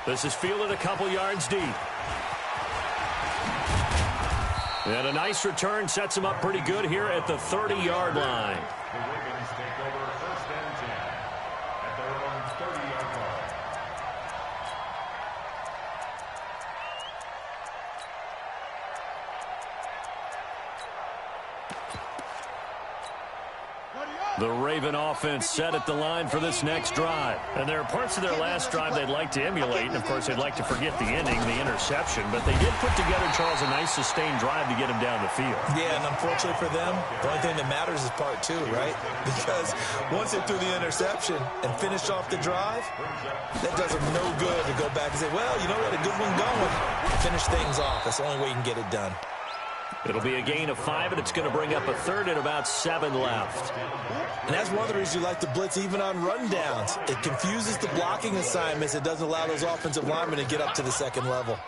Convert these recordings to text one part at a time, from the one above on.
This is fielded a couple yards deep. And a nice return sets him up pretty good here at the 30-yard line. The Ravens take over 1st and 10 at their own 30-yard line. The Raven offense set at the line for this next drive. And there are parts of their last drive they'd like to emulate. And, of course, they'd like to forget the ending, the interception. But they did put together, Charles, a nice sustained drive to get him down the field. Yeah, and unfortunately for them, the only thing that matters is part 2, right? Because once they threw the interception and finished off the drive, that does them no good to go back and say, well, you know, we had a good one going. Finish things off. That's the only way you can get it done. It'll be a gain of 5, and it's going to bring up a third and about 7 left. And that's one of the reasons you like to blitz even on rundowns. It confuses the blocking assignments. It doesn't allow those offensive linemen to get up to the second level.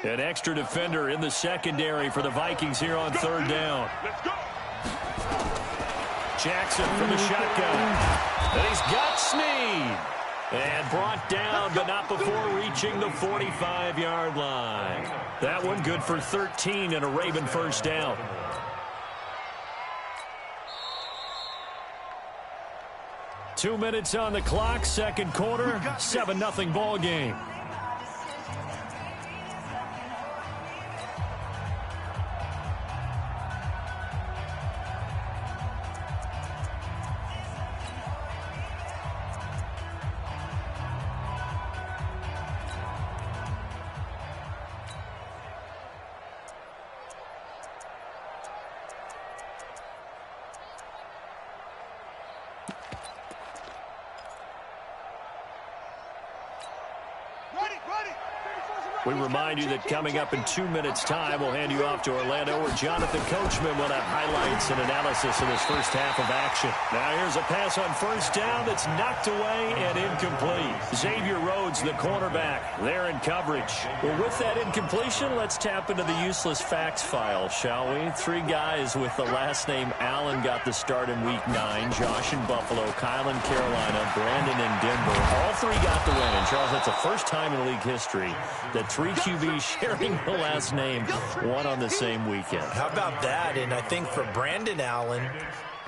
An extra defender in the secondary for the Vikings here on 3rd down. Jackson from the shotgun. And he's got Snead. And brought down, but not before reaching the 45-yard line. That one good for 13 and a Raven 1st down. Two minutes on the clock, 2nd quarter, 7-0 ball game. We remind you that coming up in 2 minutes' time, we'll hand you off to Orlando, where Jonathan Coachman will have highlights and analysis in his first half of action. Now here's a pass on 1st down that's knocked away and incomplete. Xavier Rhodes, the cornerback, there in coverage. Well, with that incompletion, let's tap into the useless facts file, shall we? 3 guys with the last name Allen got the start in Week 9. Josh in Buffalo, Kyle in Carolina, Brandon in Denver. All 3 got the win. And Charles, that's the first time in league history that 3 QBs sharing the last name, one on the same weekend. How about that? And I think for Brandon Allen,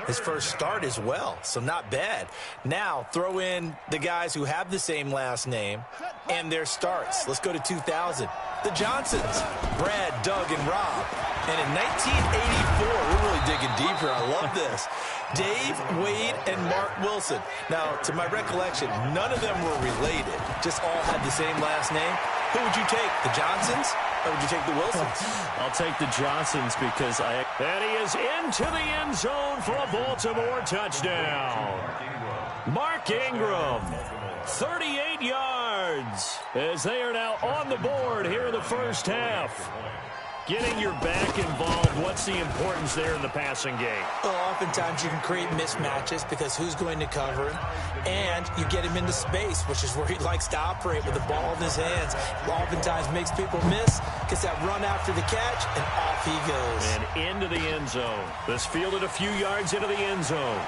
his first start as well, so not bad. Now, throw in the guys who have the same last name and their starts. Let's go to 2000. The Johnsons, Brad, Doug, and Rob. And in 1984, we're really digging deep here. I love this. Dave, Wade, and Mark Wilson. Now, to my recollection, none of them were related. Just all had the same last name. Who would you take, the Johnsons, or would you take the Wilsons? I'll take the Johnsons because And he is into the end zone for a Baltimore touchdown. Mark Ingram, 38 yards, as they are now on the board here in the first half. Getting your back involved, what's the importance there in the passing game? Well, oftentimes you can create mismatches because who's going to cover him, and you get him into space, which is where he likes to operate with the ball in his hands. Oftentimes makes people miss, gets that run after the catch, and off he goes. And into the end zone. This fielded a few yards into the end zone.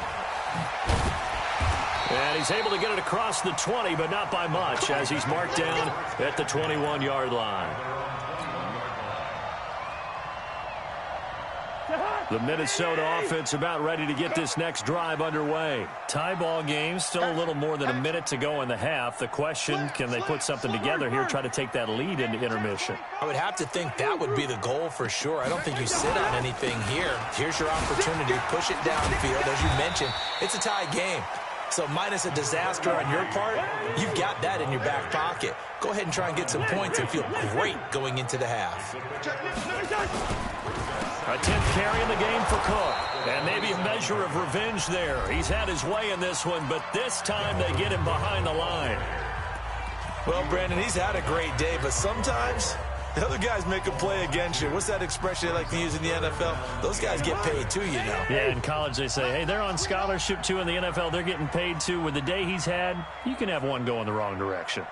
And he's able to get it across the 20, but not by much, as he's marked down at the 21-yard line. The Minnesota offense about ready to get this next drive underway. Tie ball game, still a little more than a minute to go in the half. The question, can they put something together here, try to take that lead into intermission? I would have to think that would be the goal for sure. I don't think you sit on anything here. Here's your opportunity. Push it downfield. As you mentioned, it's a tie game. So minus a disaster on your part, you've got that in your back pocket. Go ahead and try and get some points and feel great going into the half. A 10th carry in the game for Cook. And maybe a measure of revenge there. He's had his way in this one, but this time they get him behind the line. Well, Brandon, he's had a great day, but sometimes The other guys make a play against you. What's that expression they like to use in the NFL? Those guys get paid too, you know. Yeah, in college they say, hey, they're on scholarship too. In the NFL, they're getting paid too. With the day he's had, you can have one go in the wrong direction.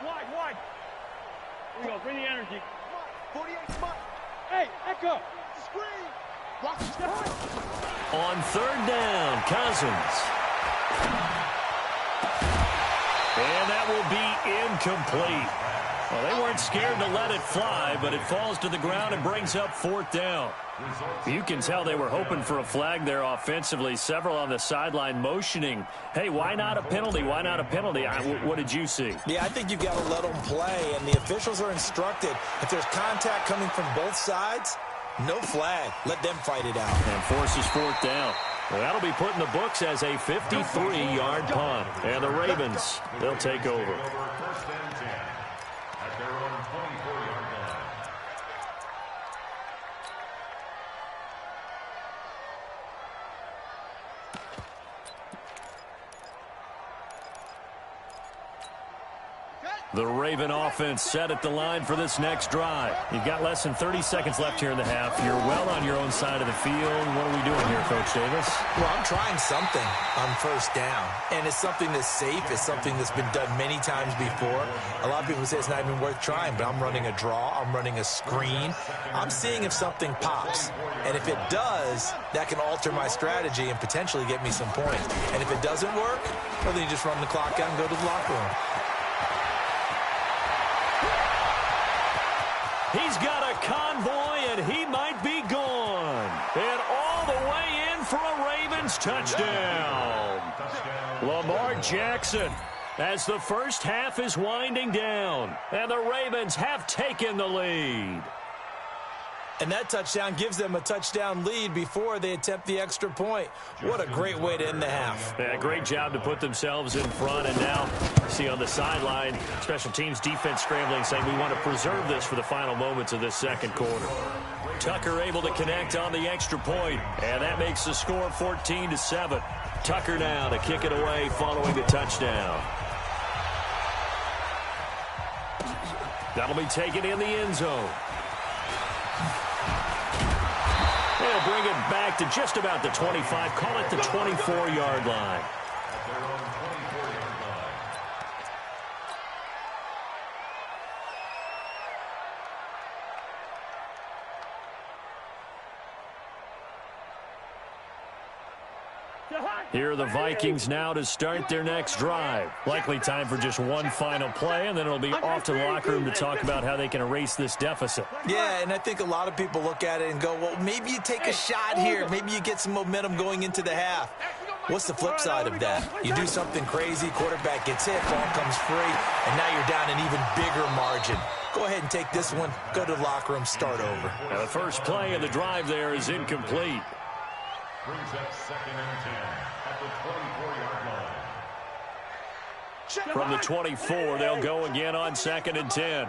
Wide. Here we go. Bring the energy. 48 spot. Hey, Echo. Screen. Block the shot. On third down, Cousins. And that will be incomplete. Well, they weren't scared to let it fly, but it falls to the ground and brings up fourth down. You can tell they were hoping for a flag there offensively. Several on the sideline motioning, hey, why not a penalty? Why not a penalty? What did you see? Yeah, I think you've got to let them play, and the officials are instructed. If there's contact coming from both sides, no flag. Let them fight it out. And forces fourth down. Well, that'll be put in the books as a 53-yard punt. And the Ravens, they'll take over. First and 10 at their own 24-yard line. The Raven offense set at the line for this next drive. You've got less than 30 seconds left here in the half. You're well on your own side of the field. What are we doing here, Coach Davis? Well, I'm trying something on first down, and it's something that's safe. It's something that's been done many times before. A lot of people say it's not even worth trying, but I'm running a draw. I'm running a screen. I'm seeing if something pops, and if it does, that can alter my strategy and potentially get me some points. And if it doesn't work, well, then you just run the clock out and go to the locker room. He's got a convoy, and he might be gone. And all the way in for a Ravens touchdown. Lamar Jackson, as the first half is winding down, and the Ravens have taken the lead. And that touchdown gives them a touchdown lead before they attempt the extra point. What a great way to end the half. Yeah, great job to put themselves in front. And now, see on the sideline, special teams defense scrambling, saying we want to preserve this for the final moments of this second quarter. Tucker able to connect on the extra point, and that makes the score 14-7. Tucker now to kick it away following the touchdown. That'll be taken in the end zone. They'll bring it back to just about the 25. Call it the 24-yard line. At their own 24-yard line. Here are the Vikings now to start their next drive. Likely time for just one final play, and then it'll be off to the locker room to talk about how they can erase this deficit. Yeah, and I think a lot of people look at it and go, well, maybe you take a shot here. Maybe you get some momentum going into the half. What's the flip side of that? You do something crazy, quarterback gets hit, ball comes free, and now you're down an even bigger margin. Go ahead and take this one, go to the locker room, start over. Now the first play of the drive there is incomplete. Brings up second and 10 at the 24-yard line. From the 24, they'll go again on second and 10.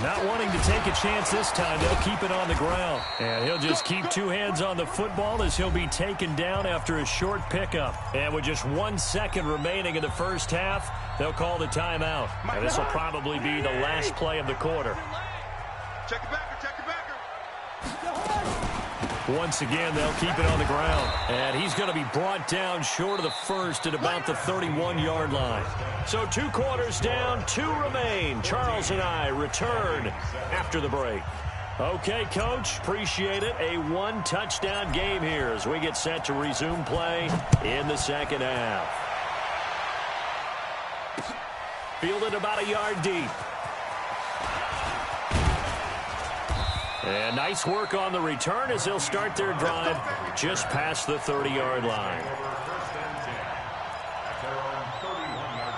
Not wanting to take a chance this time, they'll keep it on the ground. And he'll just keep two hands on the football as he'll be taken down after a short pickup. And with just 1 second remaining in the first half, they'll call the timeout. And this will probably be the last play of the quarter. Check it back. Once again, they'll keep it on the ground. And he's going to be brought down short of the first at about the 31-yard line. So 2 quarters down, 2 remain. Charles and I return after the break. Okay, Coach, appreciate it. A 1-touchdown game here as we get set to resume play in the second half. Fielded about a yard deep. And nice work on the return as they'll start their drive just past the 30-yard line. First and 10 at their own 31-yard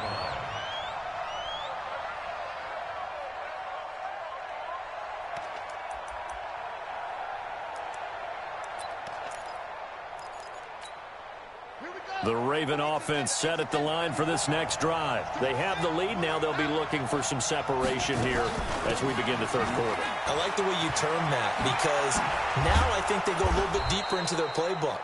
line. The Raven offense set at the line for this next drive. They have the lead. Now they'll be looking for some separation here as we begin the third quarter. I like the way you term that, because now I think they go a little bit deeper into their playbook.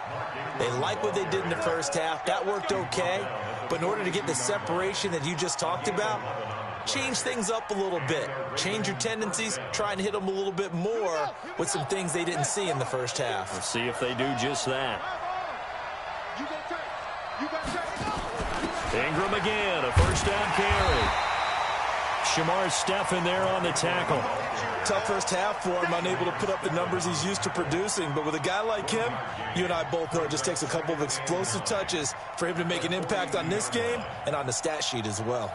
They like what they did in the first half. That worked okay. But in order to get the separation that you just talked about, change things up a little bit. Change your tendencies. Try and hit them a little bit more with some things they didn't see in the first half. We'll see if they do just that. Ingram again, a first down carry. Shamar Stephen there on the tackle. Tough first half for him, unable to put up the numbers he's used to producing. But with a guy like him, you and I both know it just takes a couple of explosive touches for him to make an impact on this game and on the stat sheet as well.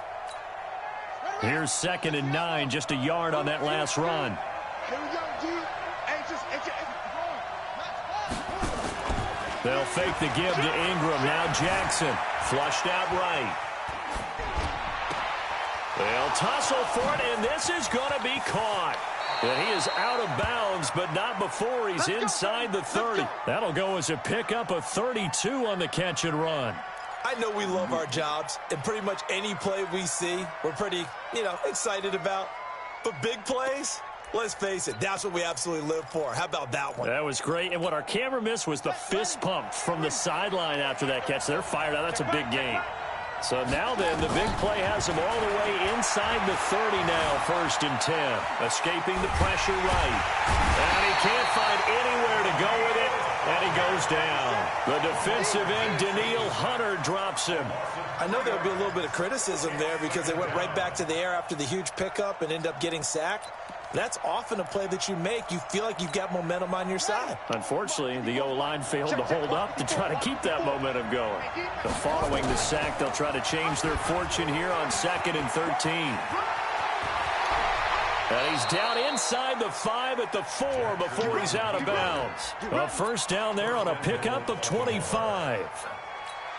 Here's 2nd and 9, just a yard on that last run. They'll fake the give to Ingram. Now Jackson, flushed out right. They'll tussle for it, and this is going to be caught. And he is out of bounds, but not before he's inside the 30. That'll go as a pickup of 32 on the catch and run. I know we love our jobs, and pretty much any play we see, we're pretty, excited about. But big plays, let's face it, that's what we absolutely live for. How about that one? That was great, and what our camera missed was the fist pump from the sideline after that catch. They're fired out. That's a big gain. So now then, the big play has him all the way inside the 30 now, 1st and 10. Escaping the pressure right. And he can't find anywhere to go with it, and he goes down. The defensive end, Daniil Hunter, drops him. I know there'll be a little bit of criticism there because they went right back to the air after the huge pickup and end up getting sacked. That's often a play that you make. You feel like you've got momentum on your side. Unfortunately, the O-line failed to hold up to try to keep that momentum going. But following the sack, they'll try to change their fortune here on 2nd and 13. And he's down inside the 5 at the 4 before he's out of bounds. A first down there on a pickup of 25.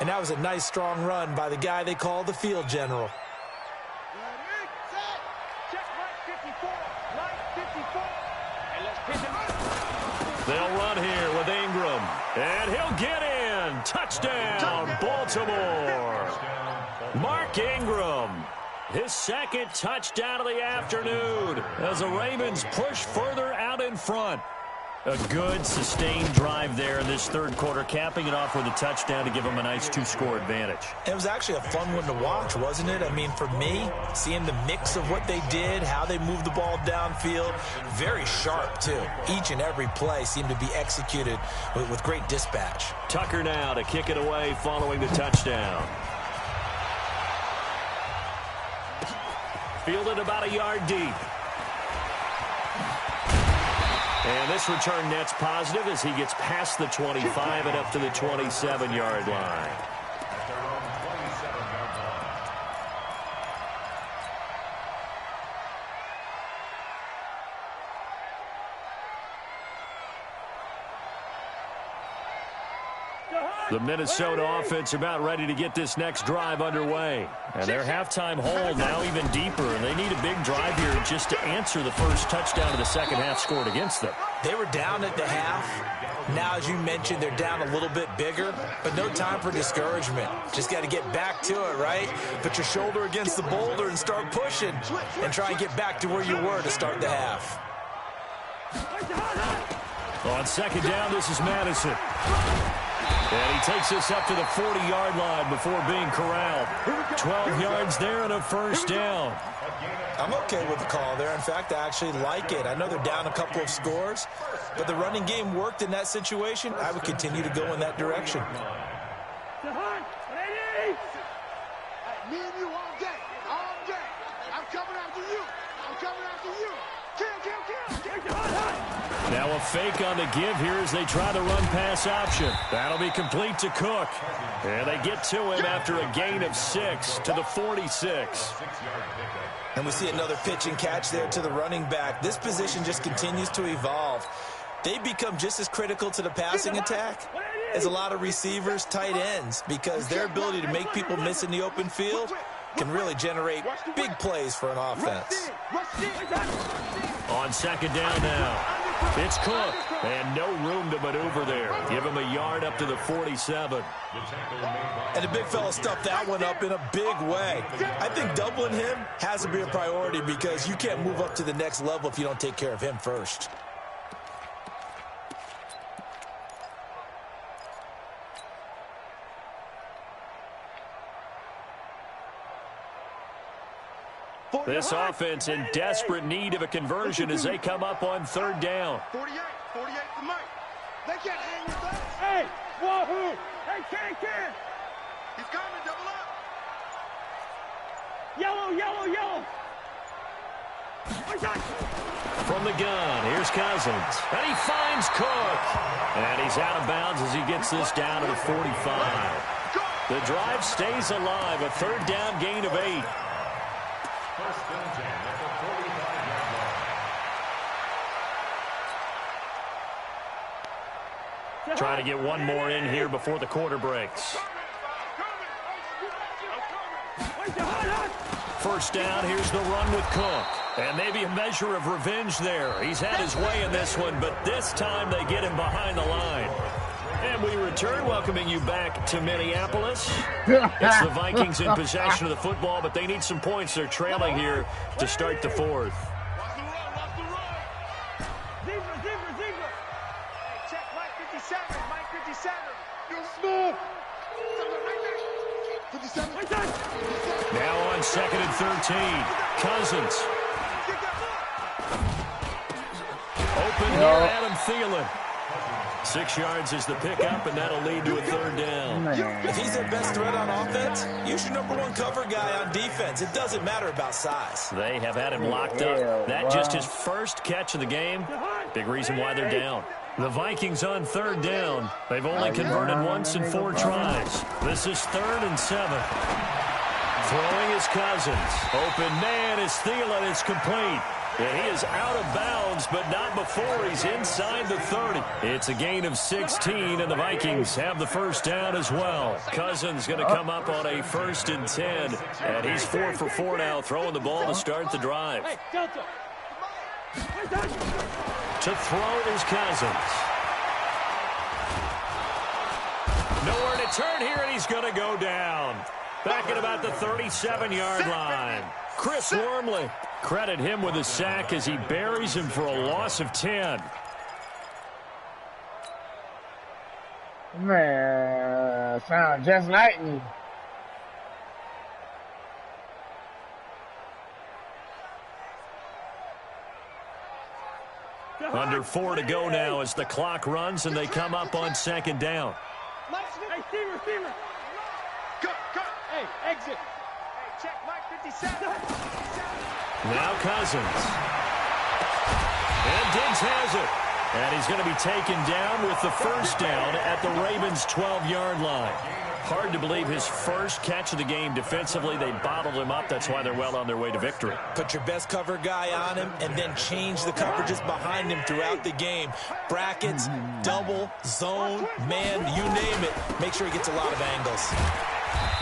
And that was a nice, strong run by the guy they call the field general. They'll run here with Ingram. And he'll get in. Touchdown, Baltimore. Mark Ingram. His 2nd touchdown of the afternoon as the Ravens push further out in front. A good, sustained drive there in this third quarter, capping it off with a touchdown to give them a nice 2-score advantage. It was actually a fun one to watch, wasn't it? I mean, for me, seeing the mix of what they did, how they moved the ball downfield, very sharp, too. Each and every play seemed to be executed with great dispatch. Tucker now to kick it away following the touchdown. Fielded about a yard deep. And this return net's positive as he gets past the 25 and up to the 27-yard line. The Minnesota offense about ready to get this next drive underway. And their halftime hole now even deeper. And they need a big drive here just to answer the first touchdown of the second half scored against them. They were down at the half. Now, as you mentioned, they're down a little bit bigger. But no time for discouragement. Just got to get back to it, right? Put your shoulder against the boulder and start pushing. And try and get back to where you were to start the half. On 2nd down, this is Madison. And he takes us up to the 40-yard line before being corralled. 12 yards there and a first down. I'm okay with the call there. In fact, I actually like it. I know they're down a couple of scores, but the running game worked in that situation. I would continue to go in that direction. Me and you all day. I'm coming after you. Now a fake on the give here as they try the run-pass option. That'll be complete to Cook. And they get to him after a gain of 6 to the 46. And we see another pitch and catch there to the running back. This position just continues to evolve. They become just as critical to the passing attack as a lot of receivers, tight ends, because their ability to make people miss in the open field can really generate big plays for an offense. On 2nd down now. It's Cook, and no room to maneuver there. Give him a yard up to the 47. And the big fella stuffed that one up in a big way. I think doubling him has to be a priority because you can't move up to the next level if you don't take care of him first. This offense in desperate need of a conversion as they come up on third down. 48 to Mike. They can't hang with us. Hey, wahoo! Hey, can. He's coming, double up. Yellow. From the gun, here's Cousins. And he finds Cook. And he's out of bounds as he gets this down to the 45. The drive stays alive, a third down gain of 8. First and 10 at the 45-yard line. Trying to get one more in here before the quarter breaks. First down, here's the run with Cook. And maybe a measure of revenge there. He's had his way in this one, but this time they get him behind the line. And we return, welcoming you back to Minneapolis. It's the Vikings in possession of the football, but they need some points. They're trailing here to start the fourth. Watch the run. Zebra. Hey, check Mike 57. You're smooth. 57. Now on 2nd and 13. Cousins. Open here, Adam Thielen. 6 yards is the pickup, and that'll lead to a third down. If he's their best threat on offense, use your #1 cover guy on defense. It doesn't matter about size. They have had him locked up. That just his first catch of the game. Big reason why they're down. The Vikings on third down. They've only converted once in 4 tries. This is 3rd and 7. Throwing is Cousins. Open man is Thielen. It's complete. And he is out of bounds, but not before he's inside the 30. It's a gain of 16, and the Vikings have the first down as well. Cousins going to come up on a 1st and 10, and he's 4 for 4 now, throwing the ball to start the drive. To throw is Cousins. Nowhere to turn here, and he's going to go down. Back at about the 37-yard line. Chris Wormley. Credit him with a sack as he buries him for a loss of 10. Man, sound just like me. Under 4 to go now as the clock runs and they come up on 2nd down. Hey, receiver. Cut. Hey, exit. Hey, check Mike 57. Now Cousins. And Diggs has it. And he's going to be taken down with the first down at the Ravens' 12-yard line. Hard to believe his first catch of the game defensively. They bottled him up. That's why they're well on their way to victory. Put your best cover guy on him and then change the coverages behind him throughout the game. Brackets, double, zone, man, you name it. Make sure he gets a lot of angles.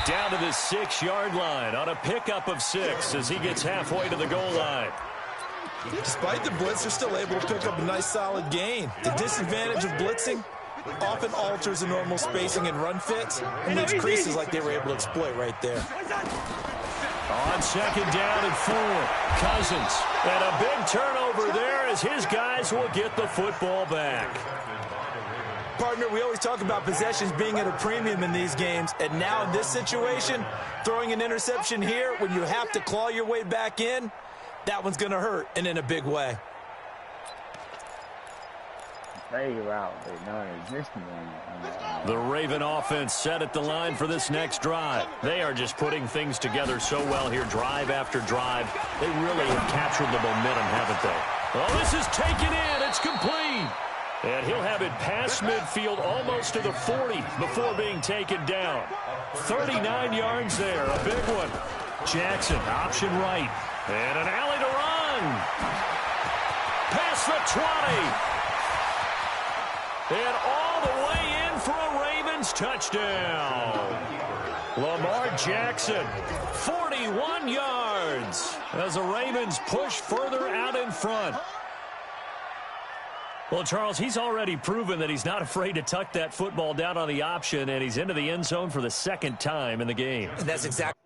Down to the 6-yard line on a pickup of 6 as he gets halfway to the goal line. Despite the blitz, they're still able to pick up a nice solid gain. The disadvantage of blitzing often alters the normal spacing and run fits and leaves creases like they were able to exploit right there. On 2nd down and 4, Cousins. And a big turnover there as his guys will get the football back. Partner, we always talk about possessions being at a premium in these games, and now in this situation, throwing an interception here when you have to claw your way back in, that one's going to hurt, and in a big way. The Raven offense set at the line for this next drive. They are just putting things together so well here, drive after drive. They really have captured the momentum, haven't they? Oh, this is taken in. It's complete. And he'll have it past midfield almost to the 40 before being taken down. 39 yards there, a big one. Jackson, option right. And an alley to run. Past the 20. And all the way in for a Ravens touchdown. Lamar Jackson, 41 yards as the Ravens push further out in front. Well, Charles, he's already proven that he's not afraid to tuck that football down on the option, and he's into the end zone for the second time in the game. And that's exactly